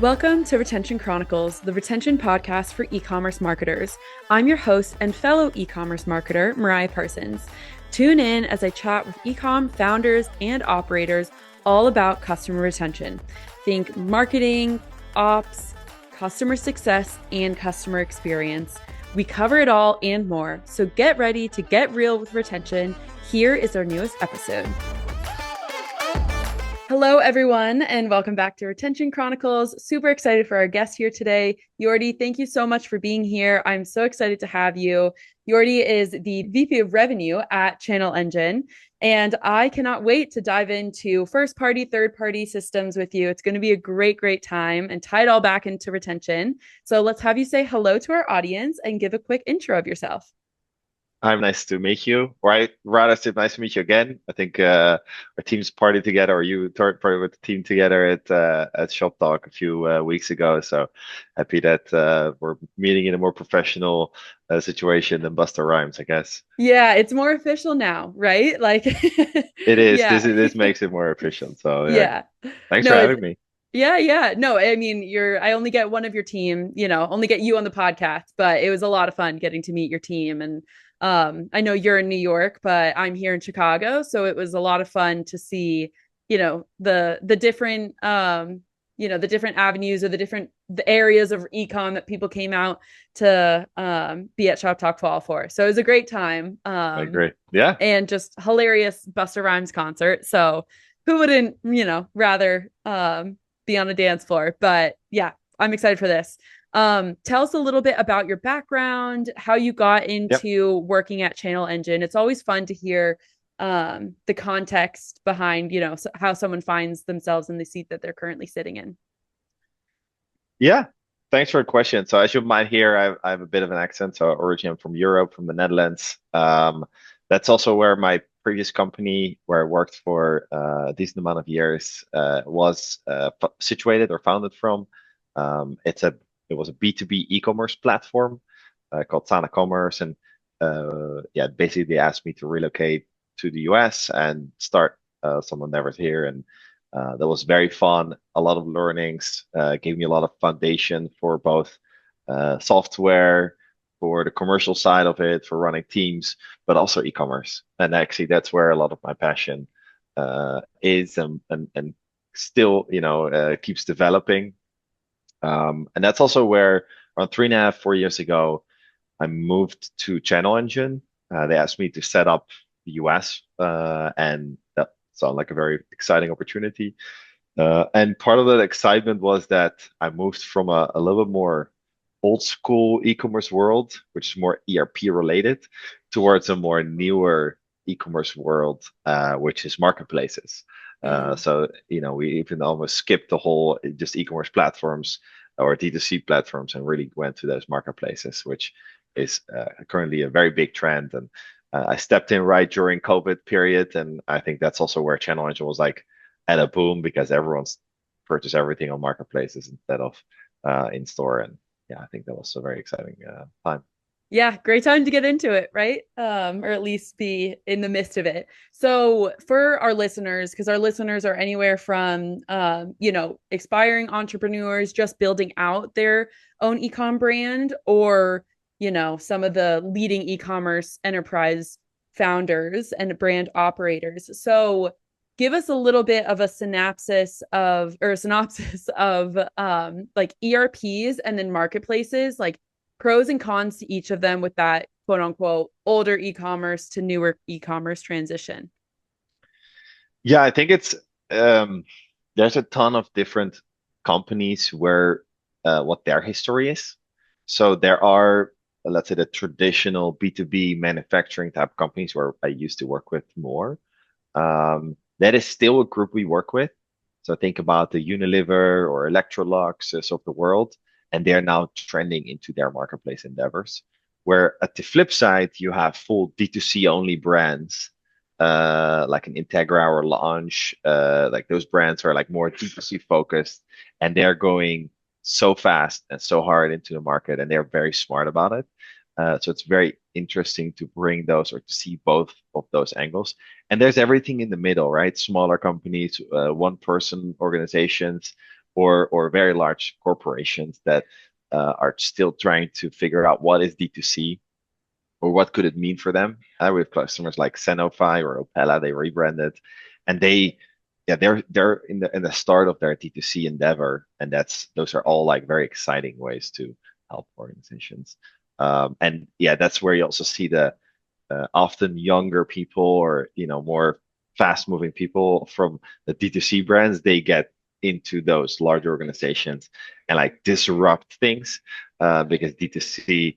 Welcome to Retention Chronicles, the retention podcast for e-commerce marketers. I'm your host and fellow e-commerce marketer, Mariah Parsons. Tune in as I chat with e-com founders and operators all about customer retention. Think marketing, ops, customer success, and customer experience. We cover it all and more, so get ready to get real with retention. Here is our newest episode. Hello, everyone, and welcome back to Retention Chronicles. Super excited for our guest here today. Jordi, thank you so much for being here. I'm so excited to have you. Jordi is the VP of Revenue at ChannelEngine, and I cannot wait to dive into first-party, third-party systems with you. It's going to be a great time and tie it all back into retention. So let's have you say hello to our audience and give a quick intro of yourself. I'm nice to meet you, or I rather say nice to meet you again. I think our teams partied together, or you partied with the team together at Shop Talk a few weeks ago. So happy that we're meeting in a more professional situation than Buster Rhymes, I guess. Yeah, it's more official now, right? Like, It is. yeah, This makes it more efficient. So yeah, yeah. thanks for No, it's having me. yeah. No, I mean, I only get one of your team, only get you on the podcast, but it was a lot of fun getting to meet your team. And I know you're in New York, but I'm here in Chicago, so it was a lot of fun to see, the different the different avenues or the areas of ecom that people came out to be at Shop Talk Fall for. So it was a great time. I agree. Yeah. And just hilarious Busta Rhymes concert. So who wouldn't, rather be on a dance floor? But yeah, I'm excited for this. Tell us a little bit about your background, how you got Yep. into working at ChannelEngine. It's always fun to hear the context behind, how someone finds themselves in the seat that they're currently sitting in. Yeah. Thanks for the question. So as you might hear, I have a bit of an accent. So originally I'm from Europe, from the Netherlands. That's also where my previous company, where I worked for a decent amount of years, was situated or founded from. It was a B2B e-commerce platform called Sana Commerce, and yeah, basically they asked me to relocate to the US and start some endeavors here, and that was very fun. A lot of learnings, gave me a lot of foundation for both software, for the commercial side of it, for running teams, but also e-commerce. And actually, that's where a lot of my passion is, and still, keeps developing. And that's also where around 3.5, 4 years ago, I moved to ChannelEngine. They asked me to set up the US, and that sounded like a very exciting opportunity. And part of that excitement was that I moved from a little bit more old school e-commerce world, which is more ERP related, towards a more newer e-commerce world, which is marketplaces. Mm. So, we even almost skipped the whole just e-commerce platforms or D2C platforms and really went to those marketplaces, which is currently a very big trend. And I stepped in right during COVID period, and I think that's also where ChannelEngine was like at a boom because everyone's purchased everything on marketplaces instead of in store. And yeah, I think that was a very exciting time. Yeah, great time to get into it, right? Or at least be in the midst of it. So for our listeners, because our listeners are anywhere from aspiring entrepreneurs just building out their own ecom brand, or some of the leading e-commerce enterprise founders and brand operators. So give us a little bit of a synopsis of like ERPs and then marketplaces, like pros and cons to each of them with that quote unquote older e-commerce to newer e-commerce transition. Yeah, I think it's there's a ton of different companies where what their history is. So there are, let's say, the traditional B2B manufacturing type companies where I used to work with more. That is still a group we work with. So think about the Unilever or Electrolux of the world, and they're now trending into their marketplace endeavors. Where at the flip side, you have full D2C only brands, like an Integra or Launch, like those brands are like more D2C focused, and they're going so fast and so hard into the market, and they're very smart about it. So it's very interesting to bring those or to see both of those angles. And there's everything in the middle, right? Smaller companies, one person organizations, or very large corporations that are still trying to figure out what is D2C or what could it mean for them. We have customers like Sanofi or Opella, they rebranded, and they're in the start of their D2C endeavor, and those are all like very exciting ways to help organizations. And yeah, that's where you also see the often younger people or more fast moving people from the D2C brands, they get into those large organizations and like disrupt things because D2C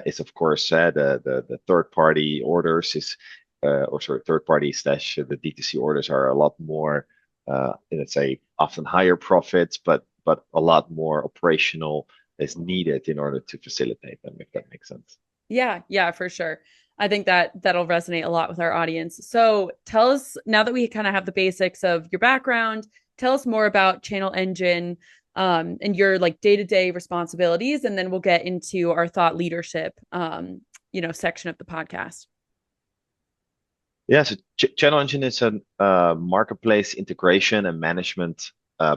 is of course the third party orders is or sorry third party slash the D2C orders are a lot more let's say often higher profits but a lot more operational is needed in order to facilitate them, if that makes sense. Yeah, yeah, for sure. I think that that'll resonate a lot with our audience. So tell us, now that we kind of have the basics of your background, tell us more about ChannelEngine, and your like day-to-day responsibilities, and then we'll get into our thought leadership, section of the podcast. Yeah, so ChannelEngine is a marketplace integration and management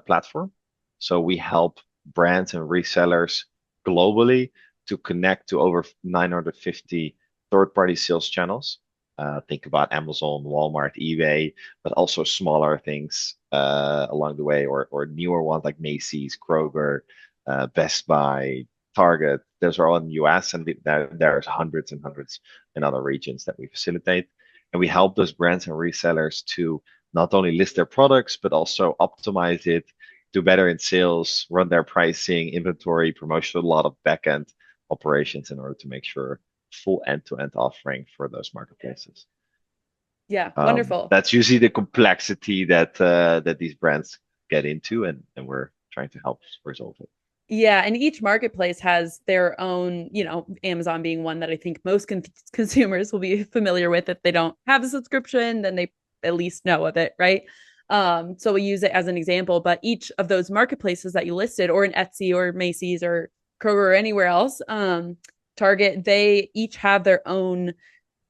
platform. So we help brands and resellers globally to connect to over 950 third-party sales channels. Think about Amazon, Walmart, eBay, but also smaller things along the way, or newer ones like Macy's, Kroger, Best Buy, Target. Those are all in the US, and there's hundreds and hundreds in other regions that we facilitate. And we help those brands and resellers to not only list their products, but also optimize it, do better in sales, run their pricing, inventory, promotion, a lot of back-end operations in order to make sure full end-to-end offering for those marketplaces. Yeah, wonderful. That's usually the complexity that these brands get into, and we're trying to help resolve it. Yeah, and each marketplace has their own, Amazon being one that I think most consumers will be familiar with. If they don't have a subscription, then they at least know of it, right? So we use it as an example, but each of those marketplaces that you listed, or in Etsy or Macy's or Kroger or anywhere else, Target, they each have their own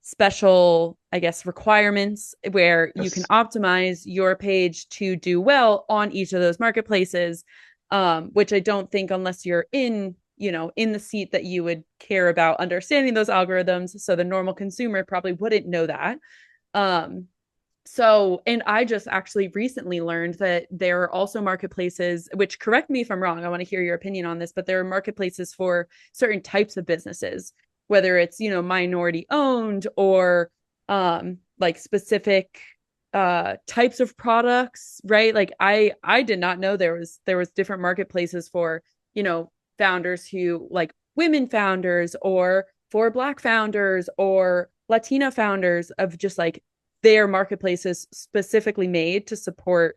special, I guess, requirements where you can Yes. optimize your page to do well on each of those marketplaces, which I don't think, unless you're in the seat, that you would care about understanding those algorithms. So the normal consumer probably wouldn't know that. And I just actually recently learned that there are also marketplaces, which, correct me if I'm wrong, I want to hear your opinion on this, but there are marketplaces for certain types of businesses, whether it's, minority owned or like specific types of products, right? Like I did not know there was different marketplaces for, founders who, like, women founders, or for Black founders or Latina founders, of just like their marketplaces specifically made to support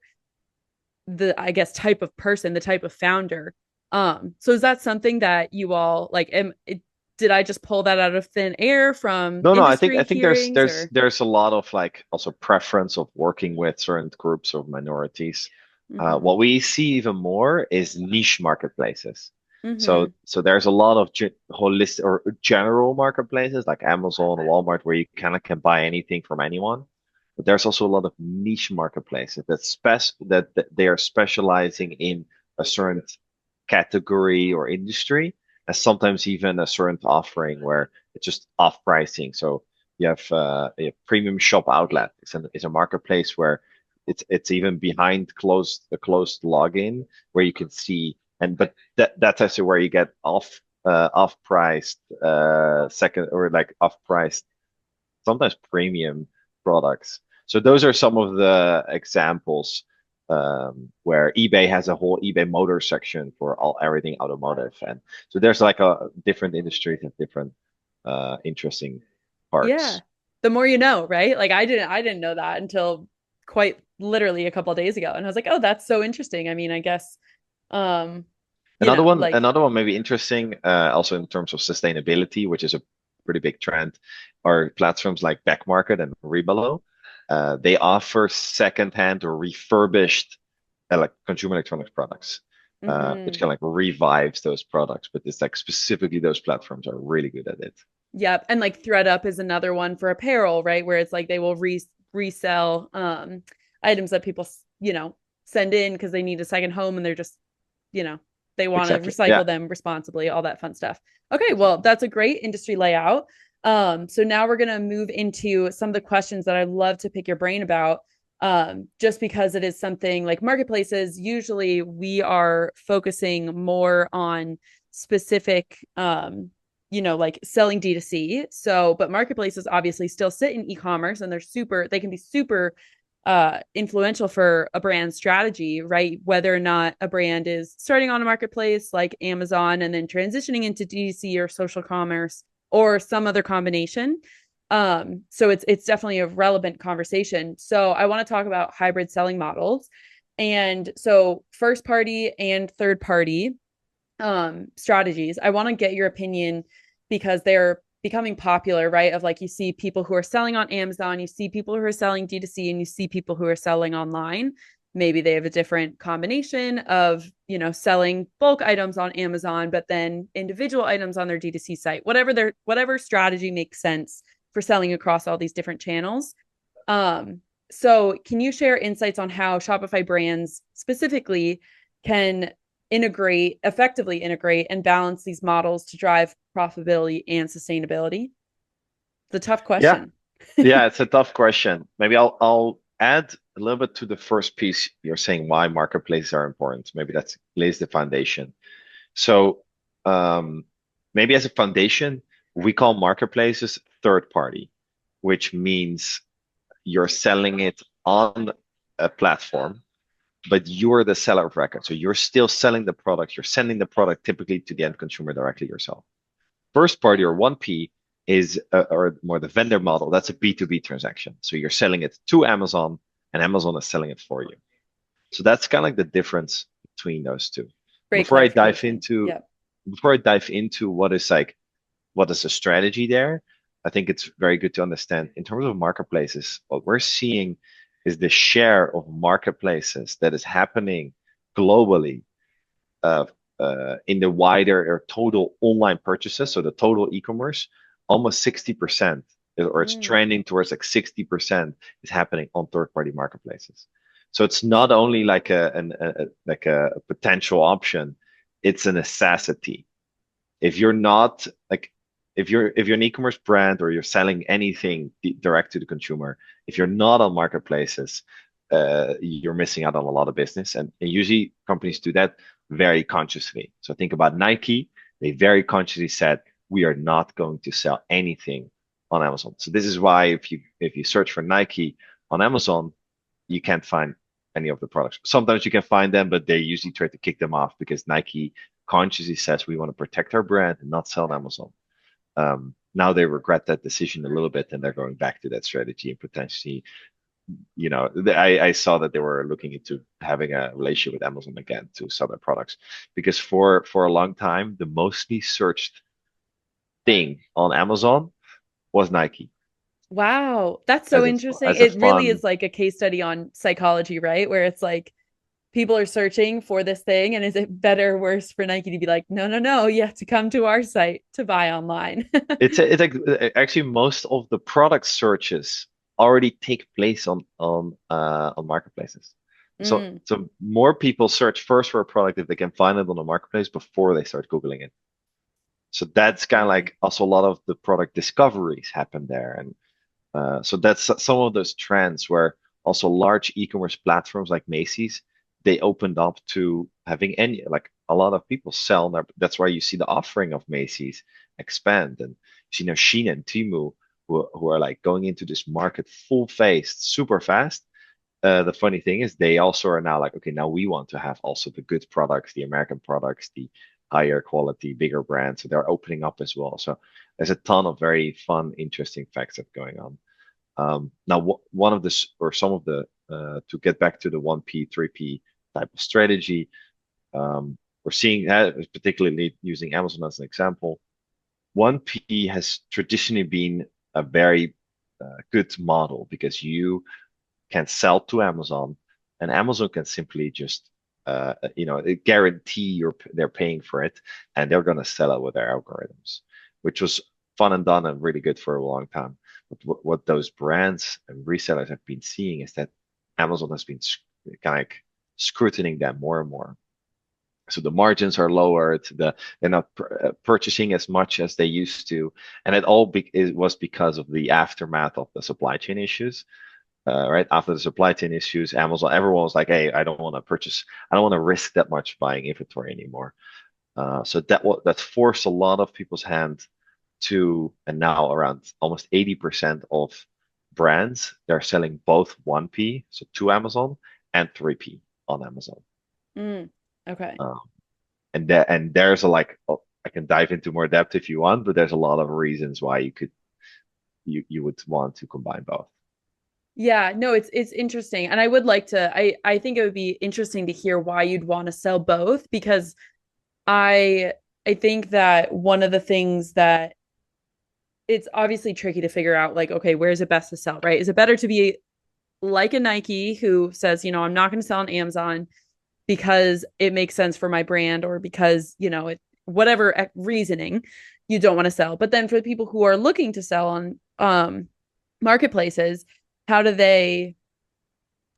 the, I guess, type of person, the type of founder. So is that something that you all like? Did I just pull that out of thin air from No, no, I industry think there's hearings, there's or? there's a lot of like also preference of working with certain groups of minorities. Mm-hmm. What we see even more is niche marketplaces. Mm-hmm. So there's a lot of holistic or general marketplaces like Amazon, Walmart, where you kind of can buy anything from anyone. But there's also a lot of niche marketplaces that they are specializing in a certain category or industry, and sometimes even a certain offering where it's just off pricing. So you have a premium shop outlet. It's a marketplace where it's even behind the closed login where you can see, and but that's actually where you get off priced second, or like off priced, sometimes premium products. So those are some of the examples where eBay has a whole eBay motor section for everything automotive, and so there's like a different industries and different interesting Yeah. parts. The more you know, right? Like I didn't know that until quite literally a couple of days ago. And I was like, oh, that's so interesting. I mean, I guess, um, like, Another one maybe interesting, also in terms of sustainability, which is a pretty big trend, are platforms like Backmarket and Rebelo. They offer secondhand or refurbished consumer electronics products, which mm-hmm. kind of like revives those products. But it's like specifically those platforms are really good at it. Yep. And like ThreadUp is another one for apparel, right? Where it's like they will resell items that people, send in because they need a second home, and they're just you know, they want to Exactly. Yeah. recycle them responsibly, all that fun stuff. Okay, well, that's a great industry layout. So now we're gonna move into some of the questions that I love to pick your brain about. Just because it is something like marketplaces, usually we are focusing more on specific like selling D2C. So, but marketplaces obviously still sit in e-commerce and they can be super influential for a brand strategy, right? Whether or not a brand is starting on a marketplace like Amazon and then transitioning into D2C or social commerce or some other combination. So it's definitely a relevant conversation. So I want to talk about hybrid selling models. And so first party and third party strategies. I want to get your opinion because they're becoming popular, right? Of like you see people who are selling on Amazon, you see people who are selling D2C, and you see people who are selling online. Maybe they have a different combination of, selling bulk items on Amazon, but then individual items on their D2C site. Whatever strategy makes sense for selling across all these different channels. So can you share insights on how Shopify brands specifically can effectively integrate and balance these models to drive profitability and sustainability? The tough Yeah. question. Yeah, it's a tough question. Maybe I'll add a little bit to the first piece. You're saying why marketplaces are important. Maybe that lays the foundation. So um, maybe as a foundation, we call marketplaces third party, which means you're selling it on a platform, but you're the seller of record. So you're still selling the product. You're sending the product typically to the end consumer directly yourself. First party or 1P is, or more the vendor model, that's a B2B transaction. So you're selling it to Amazon and Amazon is selling it for you. So that's kind of like the difference between those two. Great Before I dive clarification. into Yep. before I dive into what is the strategy there, I think it's very good to understand in terms of marketplaces, what we're seeing is the share of marketplaces that is happening globally uh, in the wider or total online purchases, so the total e-commerce, almost 60%, or it's trending towards like 60% is happening on third-party marketplaces. So it's not only like a potential option, it's a necessity. If you're not like if you're an e-commerce brand or you're selling anything direct to the consumer, if you're not on marketplaces, you're missing out on a lot of business. And usually companies do that very consciously. So think about Nike. They very consciously said, we are not going to sell anything on Amazon. So this is why if you search for Nike on Amazon, you can't find any of the products. Sometimes you can find them, but they usually try to kick them off because Nike consciously says we want to protect our brand and not sell on Amazon. Now they regret that decision a little bit and they're going back to that strategy and potentially, I saw that they were looking into having a relationship with Amazon again to sell their products because for a long time, the mostly searched thing on Amazon was Nike Wow. That's so as a interesting. as a It really fun. is like a case study on psychology, right? Where it's like people are searching for this thing. And is it better or worse for Nike to be like, no, no, no, you have to come to our site to buy online? It's like actually most of the product searches already take place on marketplaces. So Mm, so more people search first for a product if they can find it on a marketplace before they start Googling it. So that's kind of fascinating. like also a lot of the product discoveries happen there. And so that's some of those trends where also large e-commerce platforms like Macy's, they opened up to having any, like a lot of people sell their, that's why you see the offering of Macy's expand. And you know, Shein and Temu who are like going into this market full faced super fast. The funny thing is they also are now like, okay, now we want to have also the good products, the American products, the higher quality, bigger brands. So they're opening up as well. So there's a ton of very fun, interesting facts that are going on. Now, one of the or some of the to get back to the 1P, 3P type of strategy, we're seeing that particularly using Amazon as an example. 1P has traditionally been a very good model because you can sell to Amazon, and Amazon can simply just guarantee they're paying for it, and they're going to sell it with their algorithms, which was fun and done and really good for a long time. But what those brands and resellers have been seeing is that Amazon has been kind of like scrutinizing them more and more. So the margins are lower. They're not purchasing as much as they used to, and it was because of the aftermath of the supply chain issues. Right after the supply chain issues, Amazon, everyone was like, "Hey, I don't want to purchase. I don't want to risk that much buying inventory anymore." So that forced a lot of people's hand to, and now around almost 80% of brands, they're selling both 1P, so to Amazon, and 3P on Amazon. Mm, okay. Um, and there's a like, oh, I can dive into more depth if you want, but there's a lot of reasons why you would want to combine both. Yeah, no, it's interesting. And I would like to I think it would be interesting to hear why you'd want to sell both because I I think that one of the things that it's obviously tricky to figure out like, okay, where's it best to sell, right? Is it better to be like a Nike who says, I'm not going to sell on Amazon because it makes sense for my brand or because, whatever reasoning you don't want to sell. But then for the people who are looking to sell on marketplaces, how do they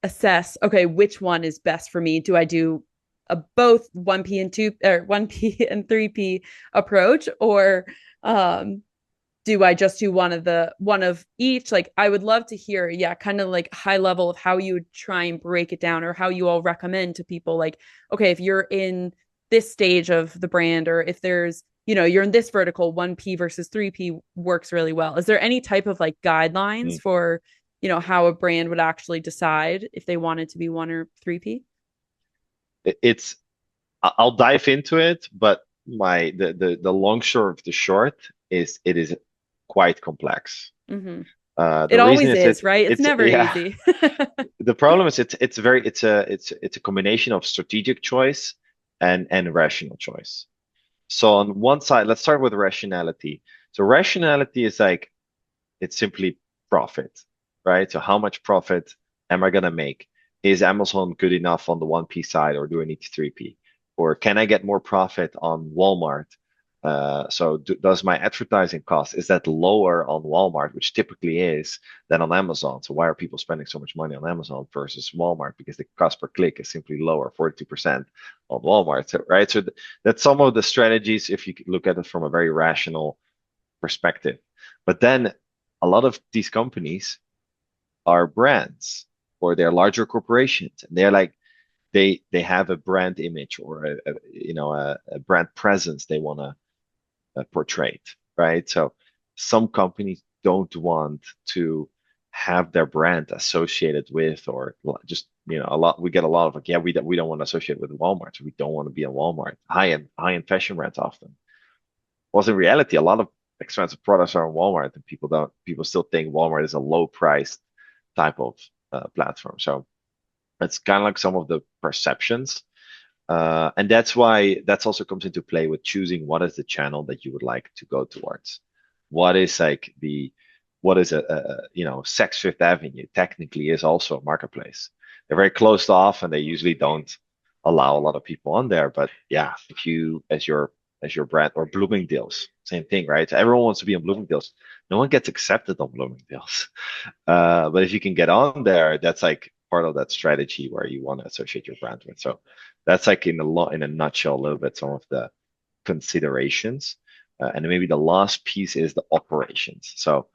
assess, okay, which one is best for me? Do I do a both 1P and 2 or 1P and 3P approach or do I just do one of each? Like I would love to hear, yeah, kind of like high level of how you would try and break it down or how you all recommend to people like, okay, if you're in this stage of the brand or if there's, you're in this vertical, 1P versus 3P works really well. Is there any type of like guidelines Mm. for, how a brand would actually decide if they wanted to be 1 or 3P? It's I'll dive into it, but the long short of the short is it is quite complex. Mm-hmm. The It reason always is is, right? It's it's never yeah. easy. The problem is it's a combination of strategic choice and rational choice. So on one side, let's start with rationality. So rationality is like it's simply profit, right? So how much profit am I gonna make? Is Amazon good enough on the 1P side, or do I need 3P? Or can I get more profit on Walmart? Does my advertising cost, is that lower on Walmart, which typically is, than on Amazon? So why are people spending so much money on Amazon versus Walmart? Because the cost per click is simply lower, 42% on Walmart, so, right? So that's some of the strategies if you look at it from a very rational perspective. But then a lot of these companies are brands or they're larger corporations, and they're like they have a brand image or a brand presence they want to portray, right? So some companies don't want to have their brand associated with or just a lot. We get a lot of like, yeah, we don't want to associate with Walmart, so we don't want to be a Walmart. High-end fashion brands often. Was in reality, a lot of expensive products are on Walmart, and people still think Walmart is a low priced type of platform. So it's kind of like some of the perceptions. And that's also comes into play with choosing what is the channel that you would like to go towards. What is like what is Saks Fifth Avenue technically is also a marketplace. They're very closed off and they usually don't allow a lot of people on there. But yeah, if you as your brand or Bloomingdale's, same thing, right? So everyone wants to be on Bloomingdale's. No one gets accepted on Bloomingdale's. But if you can get on there, that's like part of that strategy where you want to associate your brand with. So that's like in a nutshell, a little bit some of the considerations. And then maybe the last piece is the operations. So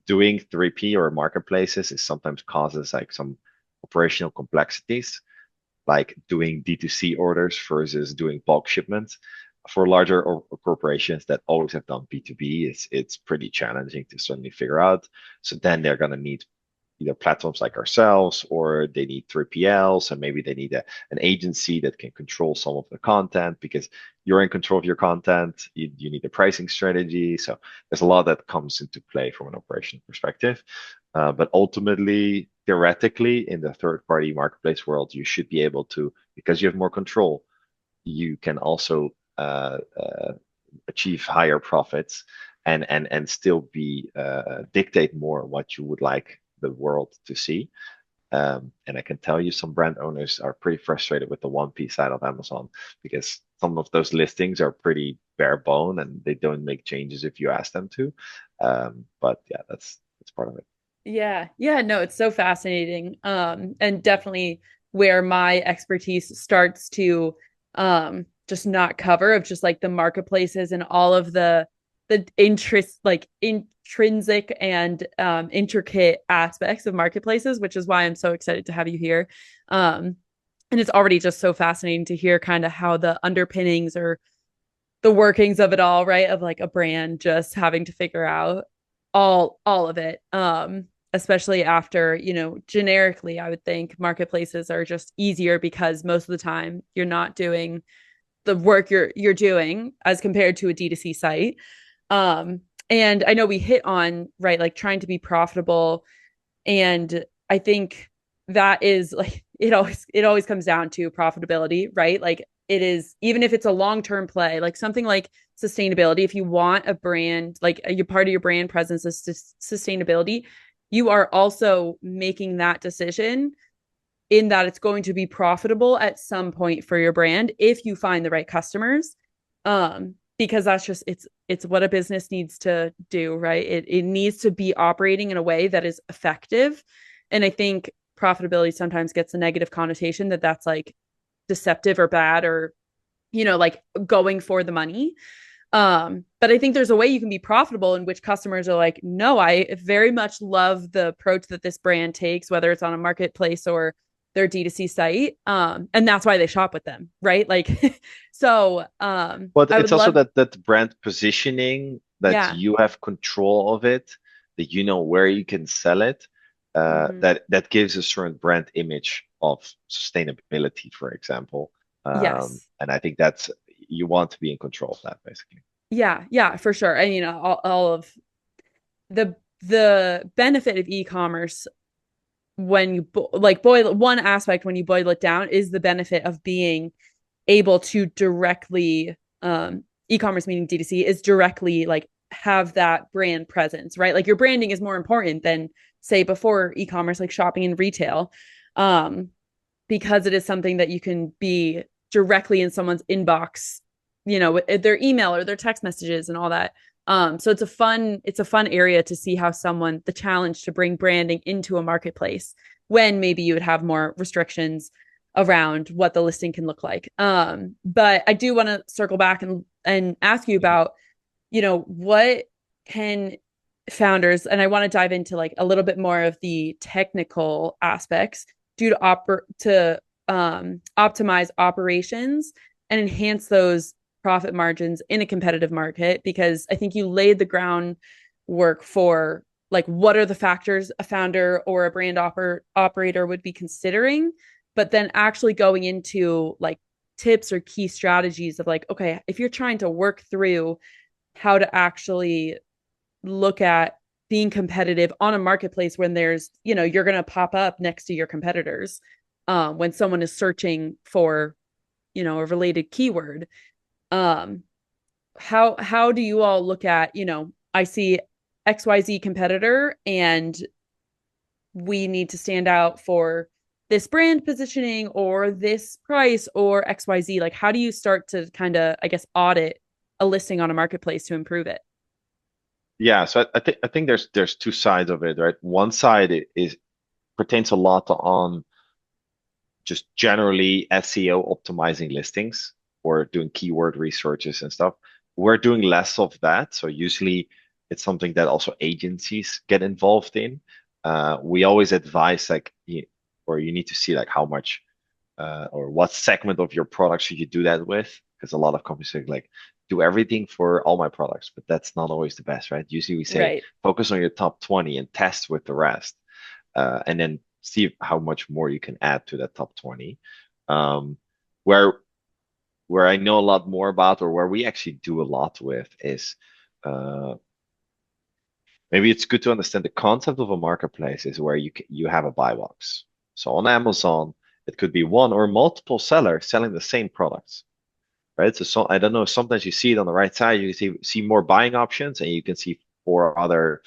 doing 3P or marketplaces is sometimes causes like some operational complexities, like doing D2C orders versus doing bulk shipments. For larger or corporations that always have done B2B, it's pretty challenging to suddenly figure out. So then they're gonna need either platforms like ourselves or they need 3PLs and maybe they need an agency that can control some of the content because you're in control of your content. You need a pricing strategy. So there's a lot that comes into play from an operational perspective. But ultimately, theoretically, in the third party marketplace world, you should be able to, because you have more control, you can also achieve higher profits and still be dictate more what you would like the world to see. And I can tell you some brand owners are pretty frustrated with the 1P side of Amazon because some of those listings are pretty bare bone and they don't make changes if you ask them to. But yeah, that's part of it. Yeah. Yeah, no, it's so fascinating. And definitely where my expertise starts to just not cover, of just like the marketplaces and all of the interest, like intrinsic and intricate aspects of marketplaces, which is why I'm so excited to have you here. Um, and it's already just so fascinating to hear kind of how the underpinnings or the workings of it all, right? Of like a brand just having to figure out all of it. Especially after, generically, I would think marketplaces are just easier because most of the time you're not doing the work you're doing as compared to a D2C site. Um, and I know we hit on, right, like trying to be profitable. And I think that is like it always comes down to profitability, right? Like it is, even if it's a long-term play, like something like sustainability, if you want a brand, like a part of your brand presence is sustainability, you are also making that decision in that it's going to be profitable at some point for your brand if you find the right customers. Because that's just it's what a business needs to do, right? It needs to be operating in a way that is effective. And I think profitability sometimes gets a negative connotation that that's like deceptive or bad, or like going for the money. But I think there's a way you can be profitable in which customers are like, no, I very much love the approach that this brand takes, whether it's on a marketplace or their D2C site. And that's why they shop with them, right? Like, so But I it's would also love, that brand positioning, that yeah. you have control of it, that you know where you can sell it, Mm-hmm. that gives a certain brand image of sustainability, for example. Yes. And I think that's, you want to be in control of that, basically. Yeah. Yeah, for sure. And, all of the benefit of e-commerce when you like boil one aspect when you boil it down is the benefit of being able to directly e-commerce, meaning D2C, is directly like have that brand presence, right? Like your branding is more important than say before e-commerce, like shopping in retail. Um, because it is something that you can be directly in someone's inbox, their email or their text messages and all that. So it's a fun area to see how the challenge to bring branding into a marketplace when maybe you would have more restrictions around what the listing can look like. But I do want to circle back and ask you Mhm. about, what can founders, and I want to dive into like a little bit more of the technical aspects, do to optimize operations and enhance those profit margins in a competitive market, because I think you laid the groundwork for like what are the factors a founder or a brand operator would be considering, but then actually going into like tips or key strategies of like, okay, if you're trying to work through how to actually look at being competitive on a marketplace when there's, you're going to pop up next to your competitors, when someone is searching for, a related keyword. Um, how do you all look at, I see XYZ competitor and we need to stand out for this brand positioning or this price or XYZ? Like, how do you start to kind of, I guess, audit a listing on a marketplace to improve it? Yeah, so I think there's two sides of it, right? One side is pertains a lot on just generally SEO optimizing listings or doing keyword researches and stuff. We're doing less of that. So usually it's something that also agencies get involved in. We always advise like, or you need to see like how much or what segment of your product should you do that with? Because a lot of companies say like, do everything for all my products, but that's not always the best, right? Usually we say Right. focus on your top 20 and test with the rest, and then see how much more you can add to that top 20. Um, where where I know a lot more about, or where we actually do a lot with, is uh, maybe it's good to understand the concept of a marketplace is where you have a buy box. So on Amazon, it could be one or multiple sellers selling the same products, right? So I don't know, sometimes you see it on the right side, you see more buying options, and you can see four other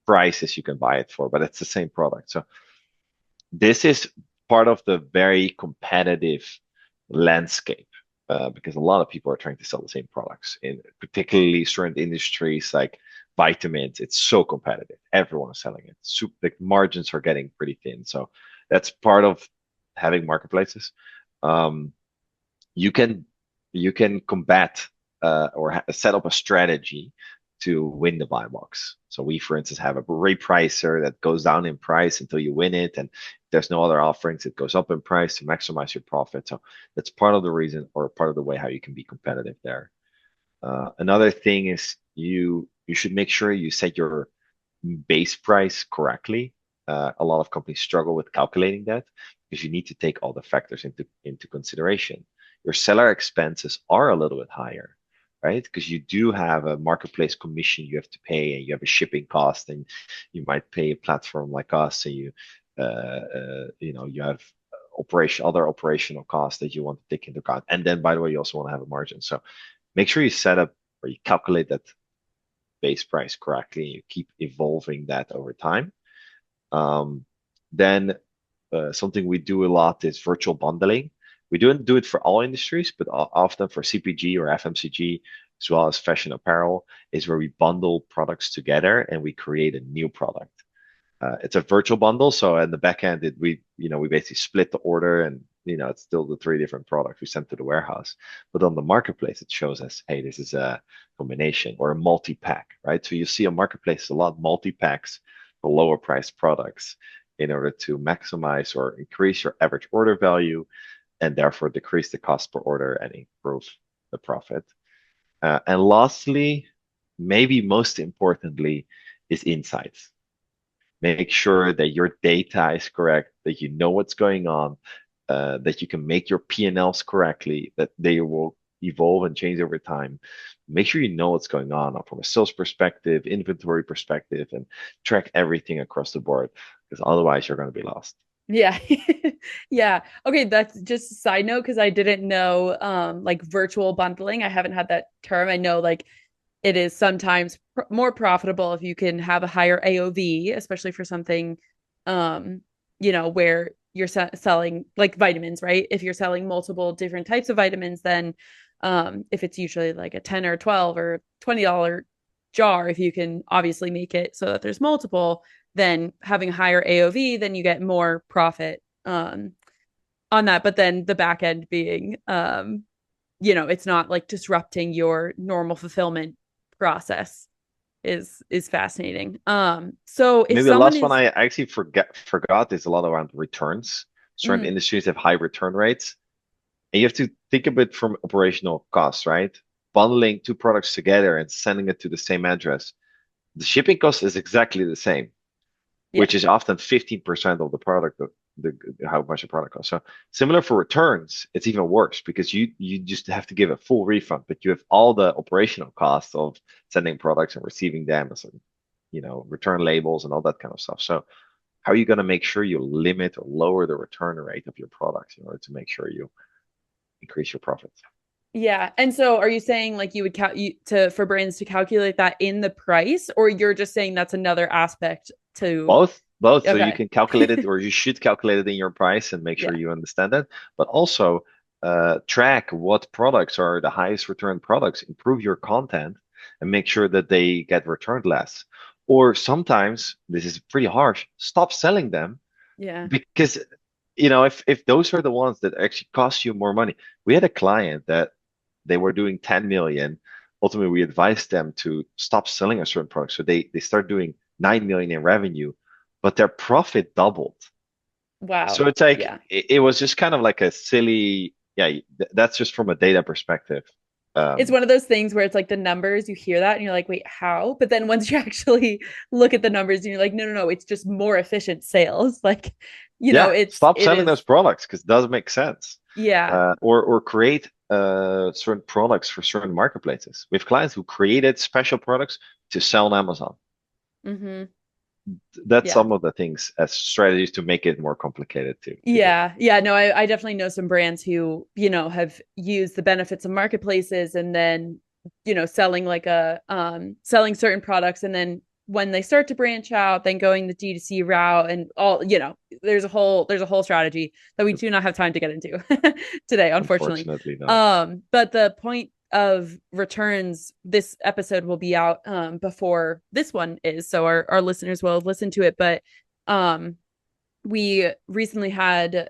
prices you can buy it for, but it's the same product. So this is part of the very competitive landscape, because a lot of people are trying to sell the same products in particularly certain industries like vitamins. It's so competitive. Everyone is selling it. The margins are getting pretty thin. So that's part of having marketplaces. You can you can combat or set up a strategy to win the buy box. So we, for instance, have a repricer that goes down in price until you win it, and if there's no other offerings, it goes up in price to maximize your profit. So that's part of the reason or part of the way how you can be competitive there. Another thing is you should make sure you set your base price correctly. A lot of companies struggle with calculating that because you need to take all the factors into consideration. Your seller expenses are a little bit higher, right? Because you do have a marketplace commission you have to pay, and you have a shipping cost, and you might pay a platform like us, and you have other operational costs that you want to take into account. And then, by the way, you also want to have a margin. So make sure you set up or you calculate that base price correctly. You keep evolving that over time. Then something we do a lot is virtual bundling. We don't do it for all industries, but often for CPG or FMCG, as well as fashion apparel, is where we bundle products together and we create a new product. It's a virtual bundle, so in the back end, we basically split the order, and it's still the three different products we sent to the warehouse. But on the marketplace, it shows us, hey, this is a combination or a multi-pack, right? So you see a marketplace a lot multi-packs for lower priced products in order to maximize or increase your average order value and therefore decrease the cost per order and improve the profit. And lastly, maybe most importantly, is insights. Make sure that your data is correct, that you know what's going on, that you can make your P&Ls correctly, that they will evolve and change over time. Make sure you know what's going on from a sales perspective, inventory perspective, and track everything across the board, because otherwise you're going to be lost. Yeah. Yeah. Okay, that's just a side note because I didn't know like virtual bundling. I haven't had that term. I know like it is sometimes more profitable if you can have a higher AOV, especially for something where you're selling like vitamins, right? If you're selling multiple different types of vitamins, then if it's usually like a 10 or 12 or $20 jar, if you can obviously make it so that there's multiple, then having a higher AOV, then you get more profit on that. But then the back end being it's not like disrupting your normal fulfillment process is fascinating. So if Maybe the someone last one is I actually forgot is a lot around returns. Certain mm, industries have high return rates, and you have to think of it from operational costs, right? Bundling two products together and sending it to the same address. The shipping cost is exactly the same, yeah, which is often 15% of the product, how much the product costs. So similar for returns, it's even worse because you just have to give a full refund, but you have all the operational costs of sending products and receiving them, and so, return labels and all that kind of stuff. So how are you going to make sure you limit or lower the return rate of your products in order to make sure you increase your profits? yeah. And so are you saying like you would for brands to calculate that in the price, or you're just saying that's another aspect to Both. So you okay. can calculate it, or you should calculate it in your price and make sure Yeah. you understand it. But also track what products are the highest return products, improve your content, and make sure that they get returned less. Or sometimes this is pretty harsh. Stop selling them Yeah. because if those are the ones that actually cost you more money. We had a client that they were doing 10 million. Ultimately, we advised them to stop selling a certain product. So they start doing 9 million in revenue, but their profit doubled. So Wow. it's like Yeah. it was just kind of like a silly, yeah, that's just from a data perspective. It's Um, one of those things where it's like the numbers, you hear that and you're like, wait, how? But then once you actually look at the numbers and you're like, no, no, no, it's just more efficient sales. Like, yeah, stop it selling is, those products because it doesn't make sense. yeah. Or create certain products for certain marketplaces. We have clients who created special products to sell on Amazon. Mm-hmm. That's Yeah. some of the things as strategies to make it more complicated to do. Yeah. Yeah. No, I definitely know some brands who, have used the benefits of marketplaces and then, selling like selling certain products and then when they start to branch out, then going the D2C route and all, there's a whole strategy that we do not have time to get into today, unfortunately. Unfortunately, not. But the point of returns, this episode will be out before this one is, so our listeners will have listened to it. But we recently had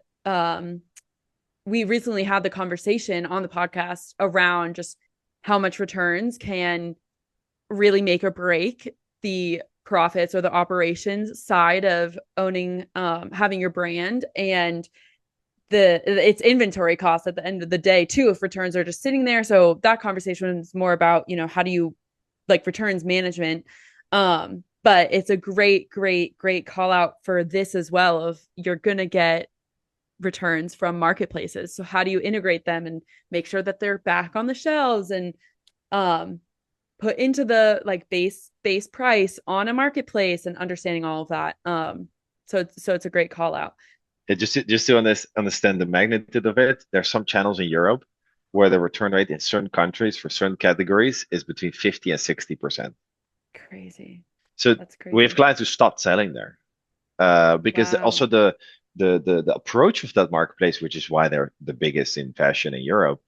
we recently had the conversation on the podcast around just how much returns can really make or break the profits or the operations side of owning having your brand, and the it's inventory costs at the end of the day too if returns are just sitting there. So that conversation is more about, how do you like returns management. But it's a great call out for this as well of you're gonna get returns from marketplaces. So how do you integrate them and make sure that they're back on the shelves and um put into the like base price on a marketplace and understanding all of that. So it's a great call out. Just to understand the magnitude of it, there are some channels in Europe where the return rate in certain countries for certain categories is between 50 and 60%. Crazy. So That's we have crazy. clients who stopped selling there because Wow. also the approach of that marketplace, which is why they're the biggest in fashion in Europe,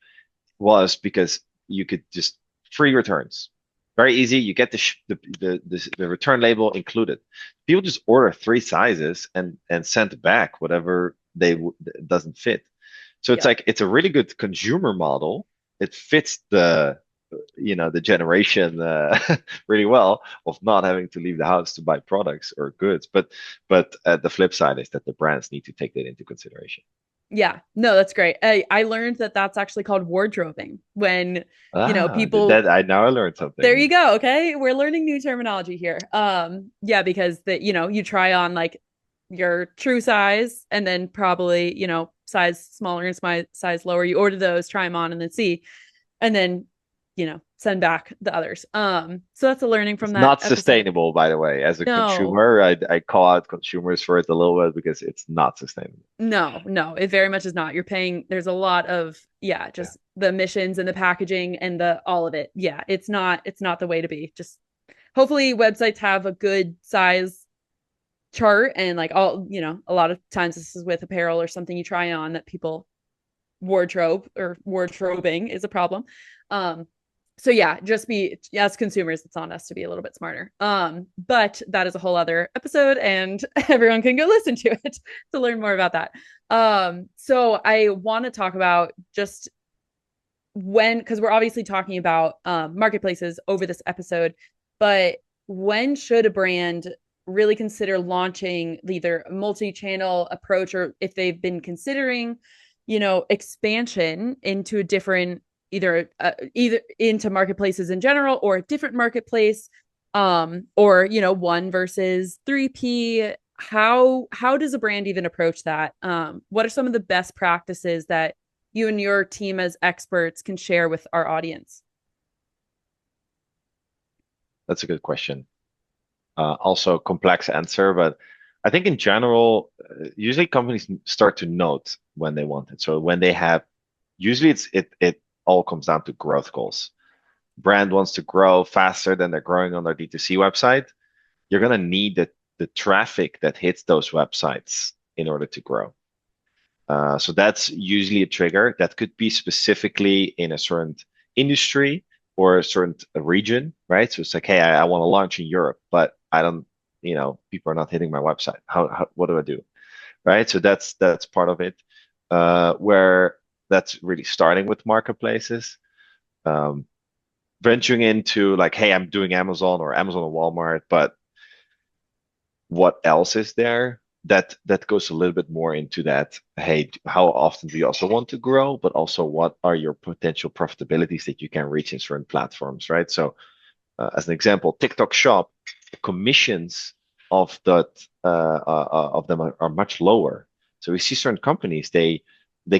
was because you could just free returns. Very easy. You get the return label included. People just order three sizes and send back whatever doesn't fit. So it's Yep. like it's a really good consumer model. It fits the generation really well of not having to leave the house to buy products or goods. But the flip side is that the brands need to take that into consideration. Yeah. No, that's great. I learned that that's actually called wardrobing when, That people. I now I learned There you something. go. Okay. We're learning new terminology here. Yeah, because you try on like your true size and then probably, size smaller and size lower. You order those, try them on and then see, and then, send back the others. So that's a learning from It's that not episode. sustainable, by the way. As a No, consumer, I call out consumers for it a little bit because it's not sustainable. no, it very much is not. You're paying, there's a lot of, yeah, Yeah. just the emissions and the packaging and the all of it. Yeah, it's not the way to be. Just hopefully websites have a good size chart and like all, a lot of times this is with apparel or something you try on that people wardrobe or wardrobing is a problem. Um, so yeah, just be as consumers, it's on us to be a little bit smarter. But that is a whole other episode, and everyone can go listen to it to learn more about that. So I want to talk about just when, because we're obviously talking about marketplaces over this episode, but when should a brand really consider launching either a multi-channel approach, or if they've been considering, expansion into a different, either into marketplaces in general or a different marketplace, or one versus 3P. How does a brand even approach that? What are some of the best practices that you and your team as experts can share with our audience? That's a good question. Also complex answer, but I think in general, usually companies start to note when they want it. So when they have, usually it all comes down to growth goals. Brand wants to grow faster than they're growing on their D2C website. You're gonna need the traffic that hits those websites in order to grow. So that's usually a trigger that could be specifically in a certain industry or a certain region, right? So it's like, hey, I want to launch in Europe, but I don't, people are not hitting my website. What do I do? Right? So that's part of it, where that's really starting with marketplaces. Um, Venturing into like, hey, I'm doing Amazon or Amazon or Walmart, but what else is there? That goes a little bit more into that. Hey, how often do you also want to grow, but also what are your potential profitabilities that you can reach in certain platforms, right? So, as an example, TikTok Shop commissions of that of them are much lower. So we see certain companies they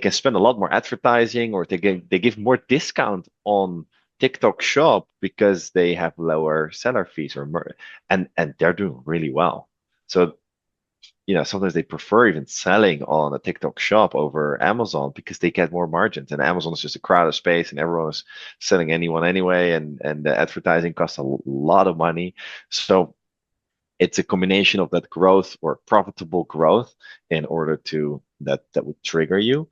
can spend a lot more advertising or they give more discount on TikTok Shop because they have lower seller fees or more, and they're doing really well. So sometimes they prefer even selling on a TikTok shop over Amazon because they get more margins. And Amazon is just a crowded space and everyone is selling anyone anyway. And the advertising costs a lot of money. So it's a combination of that growth or profitable growth in order to that would trigger you.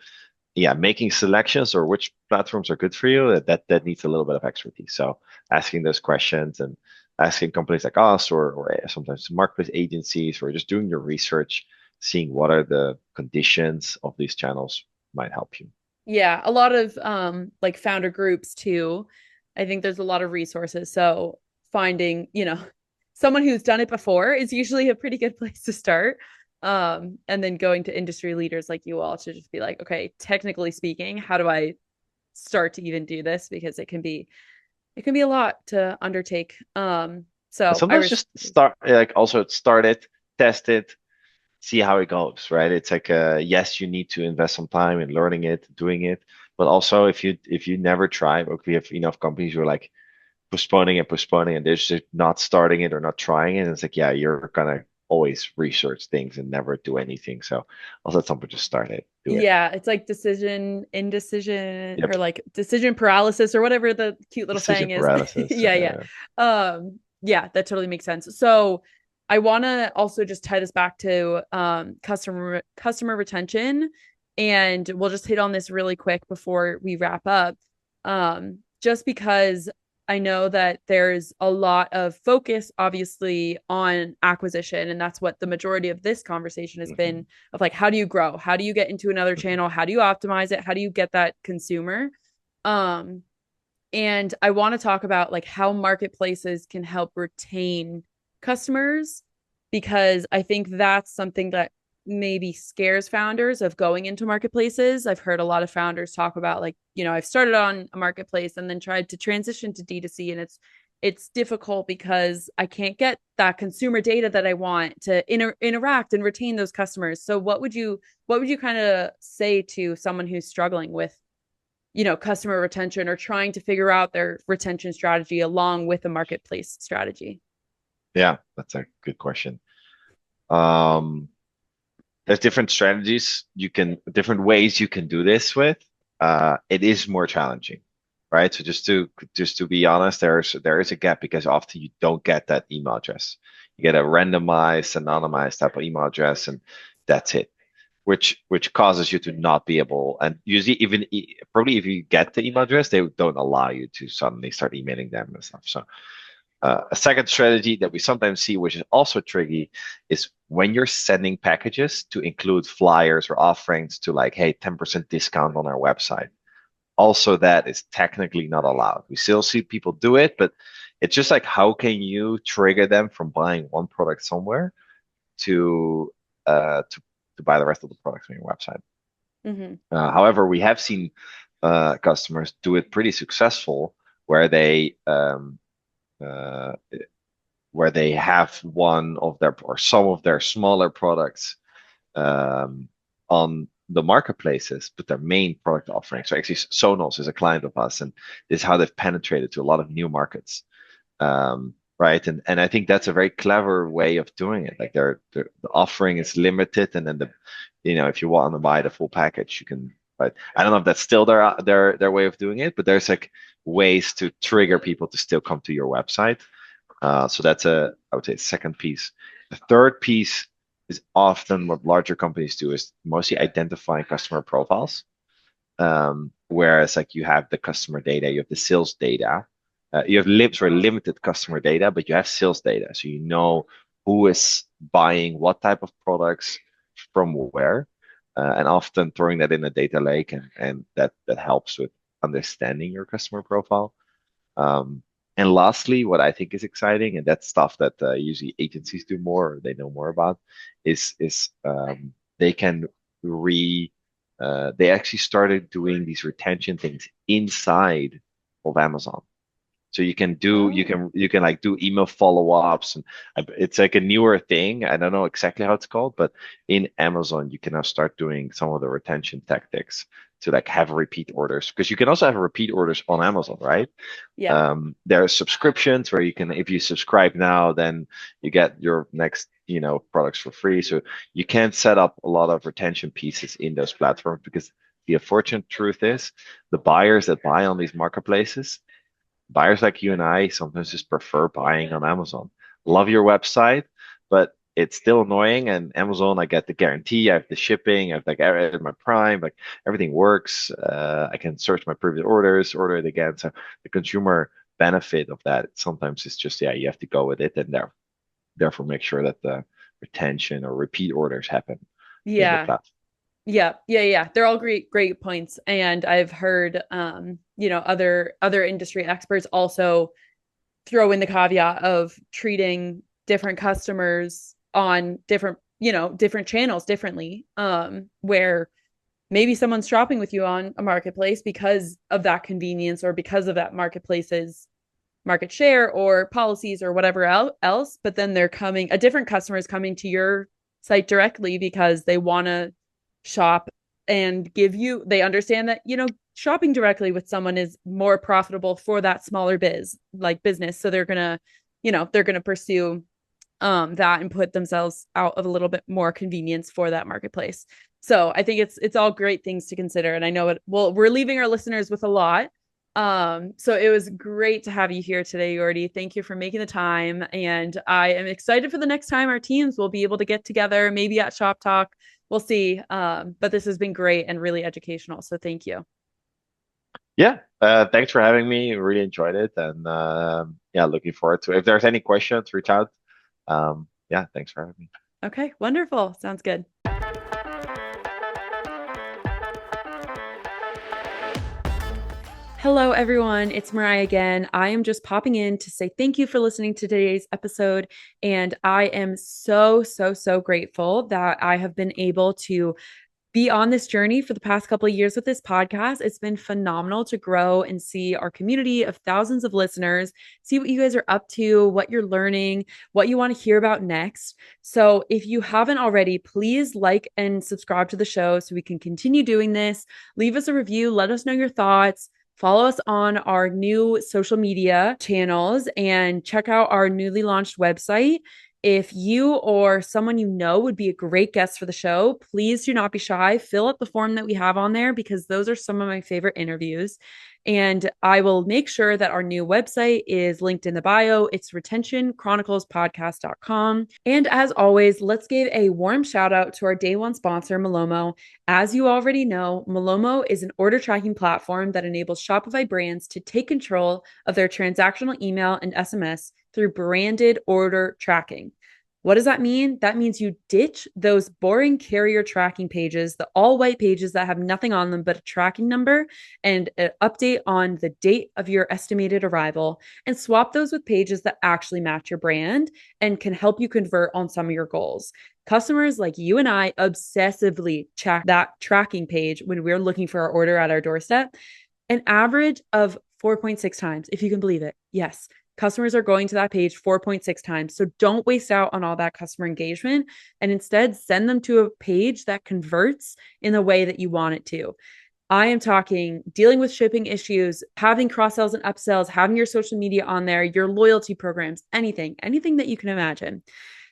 Yeah, making selections or which platforms are good for you, that needs a little bit of expertise. So asking those questions and asking companies like us or sometimes marketplace agencies or just doing your research, seeing what are the conditions of these channels might help you. Yeah, a lot of like founder groups too. I think there's a lot of resources. So finding, someone who's done it before is usually a pretty good place to start. And then going to industry leaders like you all to just be like, okay, technically speaking, how do I start to even do this? Because it can be a lot to undertake. So I Sometimes just start, like also start it, test it, see how it goes, right? It's like yes, you need to invest some time in learning it, doing it, but also if you never try, or we have enough companies who are like postponing and they're just not starting it or not trying it, and it's like yeah, you're gonna always research things and never do anything. So also at some point just start it, do it. Yeah, it's like decision indecision or Yep. like decision paralysis or whatever the cute little saying Decision is. paralysis. Yeah, yeah. Yeah, that totally makes sense. So I want to also just tie this back to customer retention, and we'll just hit on this really quick before we wrap up. Just because I know that there's a lot of focus, obviously, on acquisition, and that's what the majority of this conversation has Mhm, been of like, how do you grow? How do you get into another mhm, channel? How do you optimize it? How do you get that consumer? Um, and I want to talk about like how marketplaces can help retain customers because I think that's something that maybe scares founders of going into marketplaces. I've heard a lot of founders talk about like, I've started on a marketplace and then tried to transition to D2C and it's difficult because I can't get that consumer data that I want to interact and retain those customers. So what would you kind of say to someone who's struggling with customer retention or trying to figure out their retention strategy along with a marketplace strategy? yeah, that's a good question. Um, there's different strategies different ways you can do this with. It is more challenging, right? So just to be honest, there is a gap because often you don't get that email address. You get a randomized, anonymized type of email address, and that's it. Which causes you to not be able, and usually even probably if you get the email address, they don't allow you to suddenly start emailing them and stuff. So a second strategy that we sometimes see, which is also tricky, is when you're sending packages to include flyers or offerings to like, hey, 10% discount on our website. Also, that is technically not allowed. We still see people do it, but it's just like, how can you trigger them from buying one product somewhere to to buy the rest of the products on your website? Mm-hmm. However, we have seen customers do it pretty successful where uh, they have one of their or some of their smaller products um, on the marketplaces, but their main product offering. So actually, Sonos is a client of us, and this is how they've penetrated to a lot of new markets. Right, and I think that's a very clever way of doing it. Like the offering is limited, and then if you want to buy the full package, you can. But I don't know if that's still their way of doing it, but there's like ways to trigger people to still come to your website. So that's I would say, second piece. The third piece is often what larger companies do is mostly identifying customer profiles. Whereas like you have the customer data, you have the sales data, you have limited customer data, but you have sales data. So you know who is buying what type of products from where, and often throwing that in a data lake, and that helps with understanding your customer profile. Um, and lastly, what I think is exciting, and that's stuff that usually agencies do more, or they know more about, is they can they actually started doing these retention things inside of Amazon. So Oh, you can like do email follow-ups, and it's like a newer thing. I don't know exactly how it's called, but in Amazon you can now start doing some of the retention tactics to like have repeat orders, because you can also have repeat orders on Amazon, right? yeah. There are subscriptions where you can, if you subscribe now, then you get your next products for free. So you can set up a lot of retention pieces in those platforms, because the unfortunate truth is the buyers that buy on these marketplaces, buyers like you and I, sometimes just prefer buying on Amazon. Love your website, but it's still annoying. And Amazon, I get the guarantee, I have the shipping, I have like my Prime, like everything works. I can search my previous orders, order it again. So the consumer benefit of that sometimes is just, yeah, you have to go with it, and therefore make sure that the retention or repeat orders happen in the Yeah. platform. Yeah. They're all great points. And I've heard, other industry experts also throw in the caveat of treating different customers on different channels differently, where maybe someone's shopping with you on a marketplace because of that convenience or because of that marketplace's market share or policies or whatever else, but then a different customer is coming to your site directly because they want to shop and they understand that, shopping directly with someone is more profitable for that smaller business. So they're going to pursue that and put themselves out of a little bit more convenience for that marketplace. So I think it's all great things to consider. And I know we're leaving our listeners with a lot. So it was great to have you here today, Jordi. Thank you for making the time. And I am excited for the next time our teams will be able to get together, maybe at Shop Talk. We'll see. But this has been great and really educational. So thank you. Yeah, thanks for having me. Really enjoyed it, and yeah, looking forward to it. If there's any questions, reach out. Yeah, thanks for having me. Okay, wonderful. Sounds good. Hello, everyone. It's Mariah again. I am just popping in to say thank you for listening to today's episode. And I am so grateful that I have been able to be on this journey for the past couple of years with this podcast. It's been phenomenal to grow and see our community of thousands of listeners, see what you guys are up to, what you're learning, what you want to hear about next. So if you haven't already, please like and subscribe to the show so we can continue doing this. Leave us a review. Let us know your thoughts. Follow us on our new social media channels and check out our newly launched website. If you or someone you know would be a great guest for the show, please do not be shy. Fill out the form that we have on there because those are some of my favorite interviews. And I will make sure that our new website is linked in the bio. It's retentionchroniclespodcast.com. And as always, let's give a warm shout out to our day one sponsor, Malomo. As you already know, Malomo is an order tracking platform that enables Shopify brands to take control of their transactional email and SMS through branded order tracking. What does that mean? That means you ditch those boring carrier tracking pages, the all white pages that have nothing on them but a tracking number and an update on the date of your estimated arrival, and swap those with pages that actually match your brand and can help you convert on some of your goals. Customers like you and I obsessively check that tracking page when we're looking for our order at our doorstep, an average of 4.6 times, if you can believe it. Yes, customers are going to that page 4.6 times. So don't waste out on all that customer engagement and instead send them to a page that converts in the way that you want it to. I am talking dealing with shipping issues, having cross sells and upsells, having your social media on there, your loyalty programs, anything that you can imagine.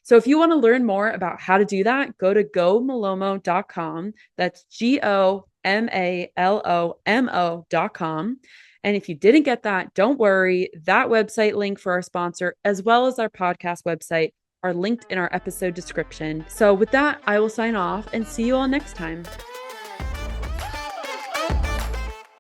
So if you want to learn more about how to do that, go to gomalomo.com. That's GOMALOMO.com. And if you didn't get that, don't worry. That website link for our sponsor, as well as our podcast website, are linked in our episode description. So with that, I will sign off and see you all next time.